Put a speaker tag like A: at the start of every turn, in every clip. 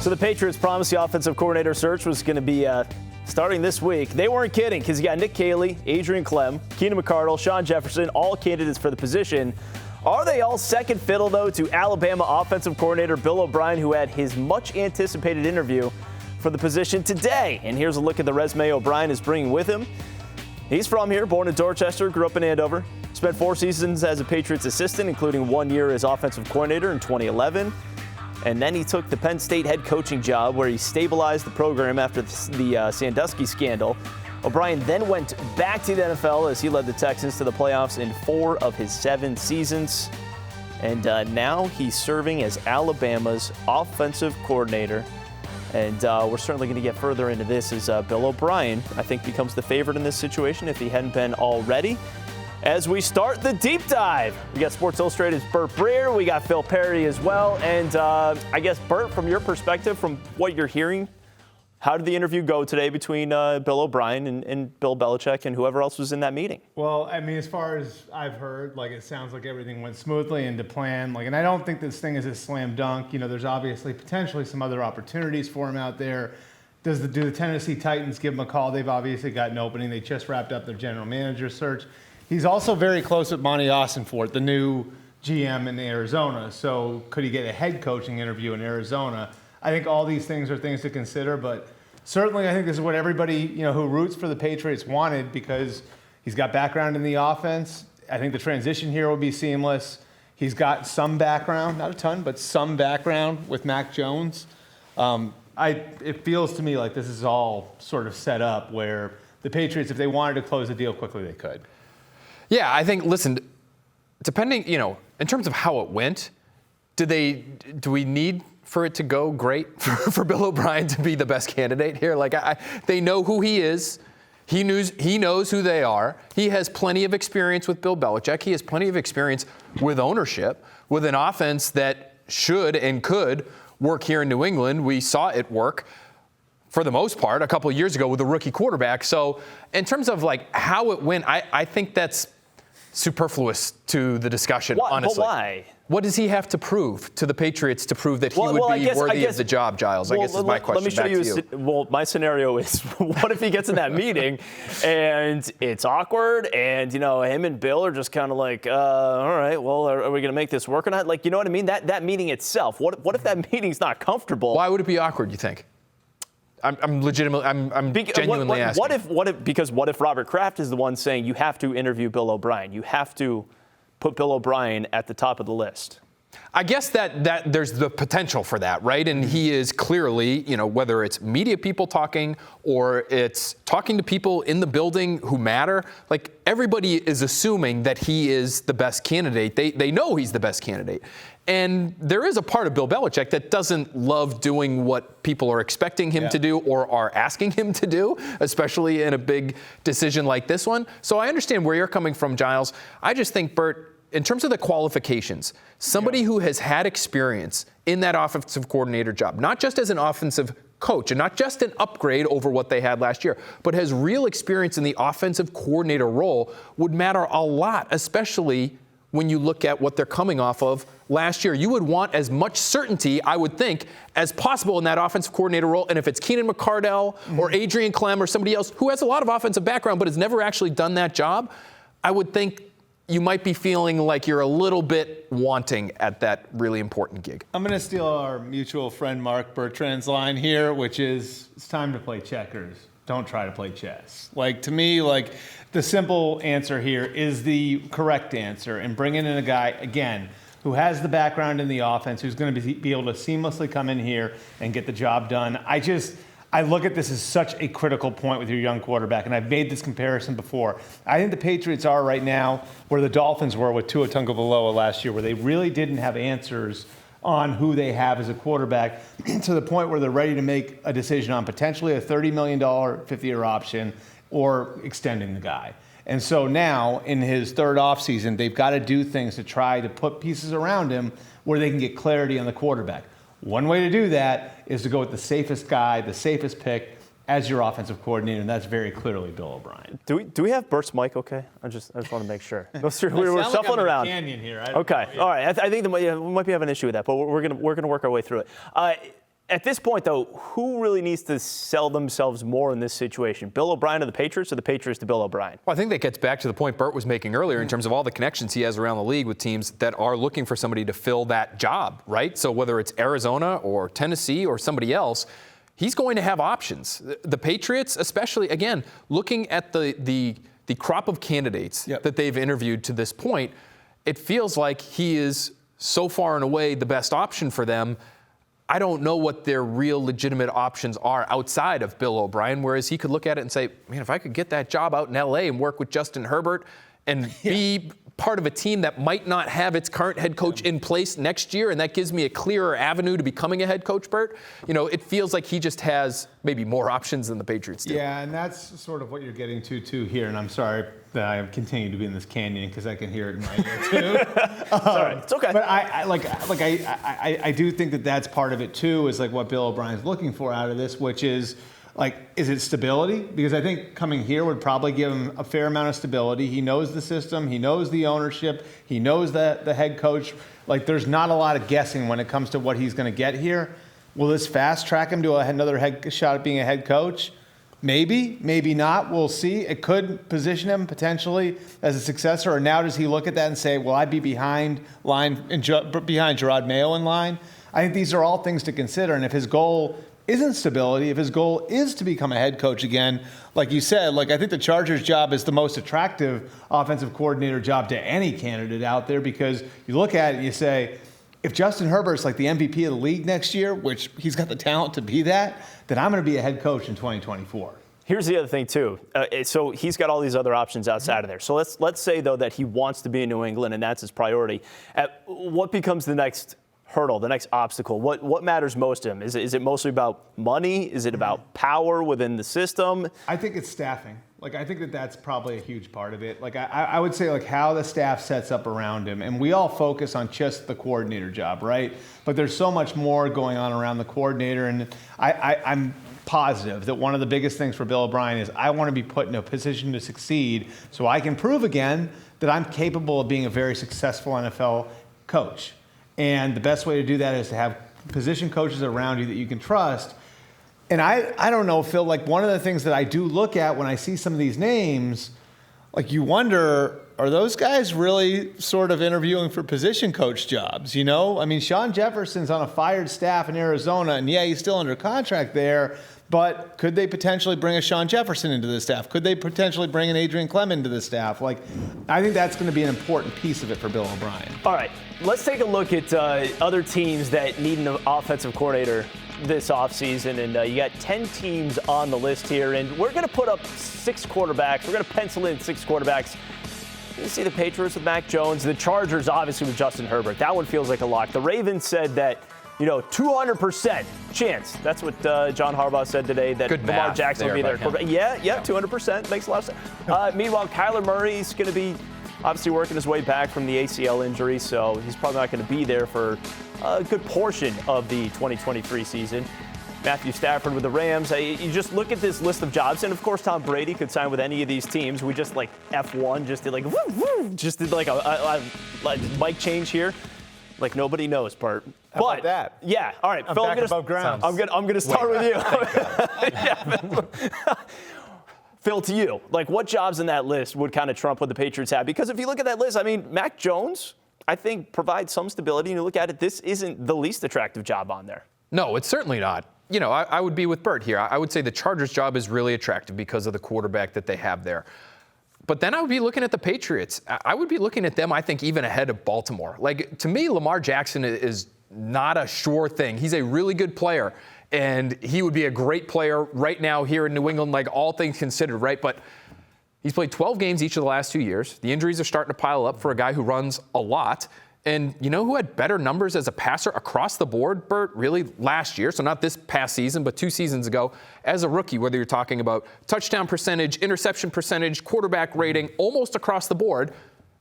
A: So the Patriots promised the offensive coordinator search was going to be starting this week. They weren't kidding, because you got Nick Caley, Adrian Clem, Keenan McCardle, Sean Jefferson, all candidates for the position. Are they all second fiddle, though, to Alabama offensive coordinator Bill OBrien, who had his much-anticipated interview for the position today? And here's a look at the resume OBrien is bringing with him. He's from here, born in Dorchester, grew up in Andover, spent 4 seasons as a Patriots assistant, including 1 year as offensive coordinator in 2011. And then he took the Penn State head coaching job, where he stabilized the program after the Sandusky scandal. OBrien then went back to the NFL as he led the Texans to the playoffs in 4 of his 7 seasons. And now he's serving as Alabama's offensive coordinator. And we're certainly going to get further into this as Bill OBrien, I think, becomes the favorite in this situation if he hadn't been already. As we start the deep dive, we got Sports Illustrated's Bert Breer, we got Phil Perry as well. And I guess, Bert, from your perspective, from what you're hearing, how did the interview go today between Bill OBrien and Bill Belichick and whoever else was in that meeting?
B: Well, I mean, as far as I've heard, it sounds like everything went smoothly and to plan. And I don't think this thing is a slam dunk. You know, there's obviously potentially some other opportunities for him out there. Do the Tennessee Titans give him a call? They've obviously got an opening. They just wrapped up their general manager search. He's also very close with Monty Austinfort, the new GM in Arizona. So could he get a head coaching interview in Arizona? I think all these things are things to consider, but certainly I think this is what everybody, who roots for the Patriots wanted, because he's got background in the offense. I think the transition here will be seamless. He's got some background, not a ton, but some background with Mac Jones. It feels to me like this is all sort of set up where the Patriots, if they wanted to close the deal quickly, they could.
C: Yeah, I think, listen, depending, in terms of how it went, do we need for it to go great for Bill OBrien to be the best candidate here? They know who he is. He knows who they are. He has plenty of experience with Bill Belichick. He has plenty of experience with ownership, with an offense that should and could work here in New England. We saw it work, for the most part, a couple of years ago with a rookie quarterback. So in terms of how it went, I think that's superfluous to the discussion, honestly.
A: But why?
C: What does he have to prove to the Patriots to prove that he would be worthy of the job, Giles? I guess is my question back to you.
A: My scenario is, what if he gets in that meeting and it's awkward and, him and Bill are just kind of all right, well, are we going to make this work or not? You know what I mean? That meeting itself, what if that meeting's not comfortable?
C: Why would it be awkward, you think? I'm genuinely asking.
A: What if Robert Kraft is the one saying you have to interview Bill OBrien? You have to put Bill OBrien at the top of the list.
C: I guess that there's the potential for that, right? And he is clearly, whether it's media people talking or it's talking to people in the building who matter, everybody is assuming that he is the best candidate. They know he's the best candidate. And there is a part of Bill Belichick that doesn't love doing what people are expecting him to do or are asking him to do, especially in a big decision like this one. So I understand where you're coming from, Giles. I just think, Bert, in terms of the qualifications, somebody who has had experience in that offensive coordinator job, not just as an offensive coach and not just an upgrade over what they had last year, but has real experience in the offensive coordinator role, would matter a lot, especially when you look at what they're coming off of last year. You would want as much certainty, I would think, as possible in that offensive coordinator role. And if it's Keenan McCardle or Adrian Clem or somebody else who has a lot of offensive background but has never actually done that job, I would think you might be feeling like you're a little bit wanting at that really important gig.
B: I'm going to steal our mutual friend Mark Bertrand's line here, which is, it's time to play checkers. Don't try to play chess. To me, the simple answer here is the correct answer, and bringing in a guy, again, who has the background in the offense, who's going to be able to seamlessly come in here and get the job done. I look at this as such a critical point with your young quarterback, and I've made this comparison before. I think the Patriots are right now where the Dolphins were with Tua Tagovailoa last year, where they really didn't have answers on who they have as a quarterback to the point where they're ready to make a decision on potentially a $30 million fifth-year option or extending the guy. And so now, in his third offseason, they've got to do things to try to put pieces around him where they can get clarity on the quarterback. One way to do that is to go with the safest guy, the safest pick, as your offensive coordinator, and that's very clearly Bill OBrien.
A: Do we have Bert's mic okay? I just want to make sure. We're shuffling
B: like
A: around.
B: Canyon here.
A: Okay, all right. I think we might be having an issue with that, but we're gonna work our way through it. At this point, though, who really needs to sell themselves more in this situation? Bill OBrien to the Patriots or the Patriots to Bill OBrien?
C: Well, I think that gets back to the point Bert was making earlier in terms of all the connections he has around the league with teams that are looking for somebody to fill that job, right? So whether it's Arizona or Tennessee or somebody else, he's going to have options. The Patriots, especially, again, looking at the crop of candidates that they've interviewed to this point, it feels like he is so far and away the best option for them. I don't know what their real legitimate options are outside of Bill OBrien, whereas he could look at it and say, man, if I could get that job out in L.A. and work with Justin Herbert and be part of a team that might not have its current head coach in place next year, and that gives me a clearer avenue to becoming a head coach, Bert, it feels like he just has maybe more options than the Patriots do.
B: Yeah, and that's sort of what you're getting to, too, here. And I'm sorry that I have continued to be in this canyon because I can hear it in my ear, too.
A: Sorry, it's okay.
B: But I do think that that's part of it, too, is like what Bill OBrien's looking for out of this, which is, is it stability? Because I think coming here would probably give him a fair amount of stability. He knows the system. He knows the ownership. He knows the head coach. There's not a lot of guessing when it comes to what he's going to get here. Will this fast track him to another shot at being a head coach? Maybe, maybe not. We'll see. It could position him potentially as a successor. Or now does he look at that and say, well, I'd be behind Gerard Mayo in line? I think these are all things to consider. And if his goal isn't stability, if his goal is to become a head coach again, like you said, I think the Chargers' job is the most attractive offensive coordinator job to any candidate out there, because you look at it and you say, if Justin Herbert's the MVP of the league next year, which he's got the talent to be that, then I'm going to be a head coach in 2024.
A: Here's the other thing, too. So he's got all these other options outside of there. So let's say, though, that he wants to be in New England and that's his priority. What becomes the next hurdle, the next obstacle? What matters most to him? Is it mostly about money? Is it about power within the system?
B: I think it's staffing. I think that's probably a huge part of it. I would say how the staff sets up around him. And we all focus on just the coordinator job, right? But there's so much more going on around the coordinator. And I'm positive that one of the biggest things for Bill OBrien is I want to be put in a position to succeed so I can prove again that I'm capable of being a very successful NFL coach. And the best way to do that is to have position coaches around you that you can trust. And I don't know, Phil, one of the things that I do look at when I see some of these names, you wonder, are those guys really sort of interviewing for position coach jobs, I mean, Sean Jefferson's on a fired staff in Arizona, and yeah, he's still under contract there, but could they potentially bring a Sean Jefferson into the staff? Could they potentially bring an Adrian Clem into the staff? I think that's going to be an important piece of it for Bill OBrien.
A: All right, let's take a look at other teams that need an offensive coordinator this offseason, and you got 10 teams on the list here, and we're going to put up 6 quarterbacks. We're going to pencil in 6 quarterbacks. You see the Patriots with Mac Jones, the Chargers obviously with Justin Herbert. That one feels like a lock. The Ravens said that 200% chance. That's what John Harbaugh said today, that Lamar Jackson will be there. Yeah, 200%. Makes a lot of sense. Meanwhile, Kyler Murray's going to be obviously working his way back from the ACL injury, so he's probably not going to be there for a good portion of the 2023 season. Matthew Stafford with the Rams. You just look at this list of jobs, and of course Tom Brady could sign with any of these teams. We just F1, just did woo, woo, just did a mic change here. Nobody knows, Bert.
B: How about that?
A: Yeah. All right, Phil.
B: Back above ground.
A: I'm gonna start with you. Phil, to you, what jobs in that list would kind of trump what the Patriots have? Because if you look at that list, I mean, Mac Jones, I think, provides some stability. And you look at it, this isn't the least attractive job on there.
C: No, it's certainly not. I would be with Bert here. I would say the Chargers job is really attractive because of the quarterback that they have there. But then I would be looking at the Patriots. I would be looking at them, I think, even ahead of Baltimore. To me, Lamar Jackson is not a sure thing. He's a really good player, and he would be a great player right now here in New England, all things considered, right? But he's played 12 games each of the last 2 years. The injuries are starting to pile up for a guy who runs a lot. And you know who had better numbers as a passer across the board, Bert, really last year? So not this past season, but 2 seasons ago, as a rookie, whether you're talking about touchdown percentage, interception percentage, quarterback rating, almost across the board.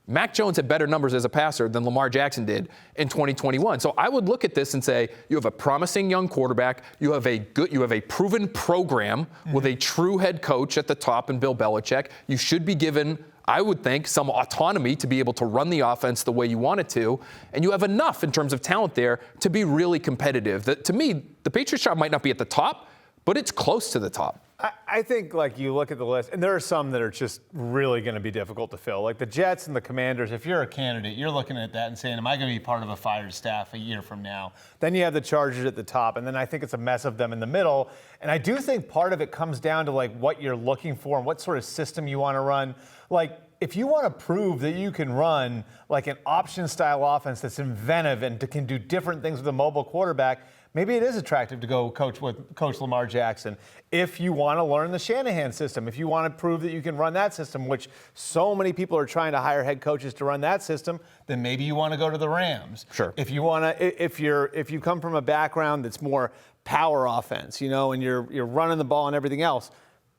C: Mac Jones had better numbers as a passer than Lamar Jackson did in 2021. So I would look at this and say, you have a promising young quarterback. You have a proven program with a true head coach at the top in Bill Belichick. You should be given I would think, some autonomy to be able to run the offense the way you want it to, and you have enough in terms of talent there to be really competitive. To me, the Patriots job might not be at the top, but it's close to the top.
B: I think, like, you look at the list, and there are some that are just really going to be difficult to fill. Like the Jets and the Commanders, if you're a candidate, you're looking at that and saying, am I going to be part of a fired staff a year from now? Then you have the Chargers at the top, and then I think it's a mess of them in the middle. And I do think part of it comes down to, like, what you're looking for and what sort of system you want to run. Like, if you want to prove that you can run, like, an option-style offense that's inventive and can do different things with a mobile quarterback, maybe it is attractive to go coach with Coach Lamar Jackson. If you want to learn the Shanahan system, if you want to prove that you can run that system, which so many people are trying to hire head coaches to run that system, then maybe you want to go to the Rams.
C: Sure.
B: If you want to, if you come from a background that's more power offense, you know, and you're running the ball and everything else,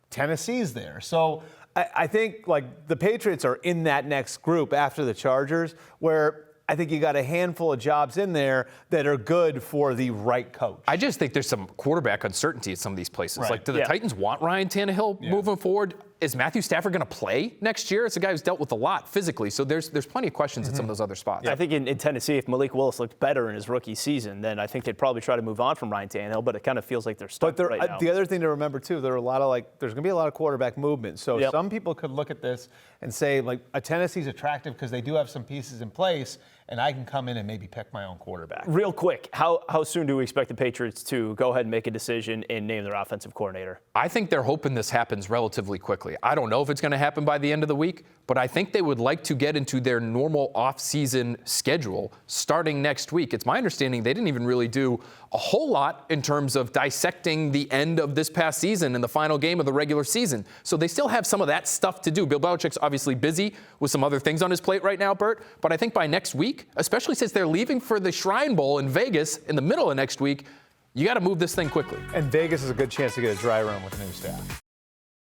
B: Tennessee's there. So I think, like, the Patriots are in that next group after the Chargers, where I think you got a handful of jobs in there that are good for the right coach.
C: I just think there's some quarterback uncertainty at some of these places.
B: Right.
C: Like, do the Titans want Ryan Tannehill moving forward? Is Matthew Stafford going to play next year? It's a guy who's dealt with a lot physically, so there's plenty of questions at some of those other spots.
A: I think in Tennessee, if Malik Willis looked better in his rookie season, then I think they'd probably try to move on from Ryan Tannehill, but it kind of feels like they're stuck right now.
B: The other thing to remember, too, there's going to be a lot of quarterback movement. So some people could look at this and say, like, a Tennessee's attractive because they do have some pieces in place, and I can come in and maybe pick my own quarterback.
A: Real quick, how soon do we expect the Patriots to go ahead and make a decision and name their offensive coordinator?
C: I think they're hoping this happens relatively quickly. I don't know if it's going to happen by the end of the week, but I think they would like to get into their normal off-season schedule starting next week. It's my understanding they didn't even really do a whole lot in terms of dissecting the end of this past season and the final game of the regular season. So they still have some of that stuff to do. Bill Belichick's obviously busy with some other things on his plate right now, Bert, but I think by next week, especially since they're leaving for the Shrine Bowl in Vegas in the middle of next week, you got to move this thing quickly.
B: And Vegas is a good chance to get a dry run with a new staff.